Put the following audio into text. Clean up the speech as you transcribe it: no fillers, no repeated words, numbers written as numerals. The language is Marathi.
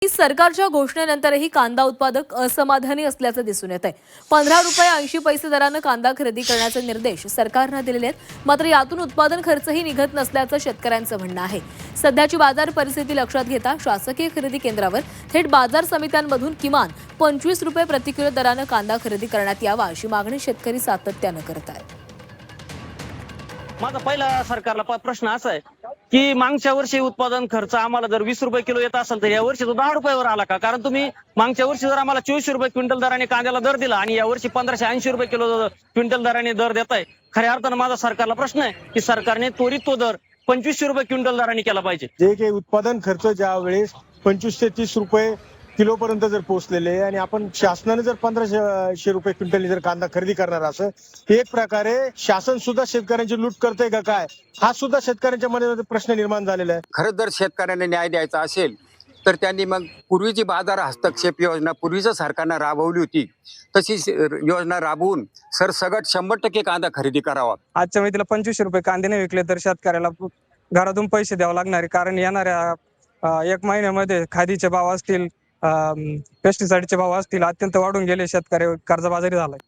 सरकारच्या घोषणेनंतरही कांदा उत्पादक असमाधानी असल्याचं दिसून येत आहे। 15 रुपये 80 पैसे दरानं कांदा खरेदी करण्याचे निर्देश सरकारनं दिलेले आहेत। मात्र यातून उत्पादन खर्चही निघत नसल्याचं शेतकऱ्यांचं म्हणणं आहे। सध्याची बाजार परिस्थिती लक्षात घेता शासकीय खरेदी केंद्रावर थेट बाजार समित्यांमधून किमान 25 रुपये प्रति किलो दरानं कांदा खरेदी करण्यात यावा अशी मागणी शेतकरी सातत्यानं करत आहेत। माझा पहिला सरकारला प्रश्न असा आहे की मागच्या वर्षी उत्पादन खर्च आम्हाला जर 20 रुपये किलो येत असेल तर या वर्षी तो 10 रुपयावर आला का? कारण तुम्ही मागच्या वर्षी जर आम्हाला 24 रुपये क्विंटल दराने कांद्याला दर दिला आणि या वर्षी 1580 रुपये किलो क्विंटल दराने दर देताय। खऱ्या अर्थानं माझा सरकारला प्रश्न आहे की सरकारने त्वरित तो दर 2500 रुपये क्विंटल दराने केला पाहिजे। जे काही उत्पादन खर्च ज्या वेळेस 25 ते 30 रुपये किलो पर्यंत जर पोहोचलेले आणि आपण शासनाने जर 1500 रुपये क्विंटल जर कांदा खरेदी करणार असं एक प्रकारे शासन सुद्धा शेतकऱ्यांची लूट करतंय का काय, हा सुद्धा शेतकऱ्यांच्या मनामध्ये प्रश्न निर्माण झालेला आहे। खरं जर शेतकऱ्यांना न्याय द्यायचा असेल तर त्यांनी मग पूर्वीची बाजार हस्तक्षेप योजना पूर्वीच्या सरकारनं राबवली होती तशी योजना राबवून सरसगट 100% कांदा खरेदी करावा। आजच्या वेळेला 2500 रुपये कांदे नाही विकले तर शेतकऱ्याला घरातून पैसे द्यावे लागणार, कारण येणाऱ्या 1 महिन्यामध्ये खादीचे भाव असतील, पेस्टिसाइडचे भाव असतील, अत्यंत वाढून गेले, शेतकरी कर्जबाजारी झालाय।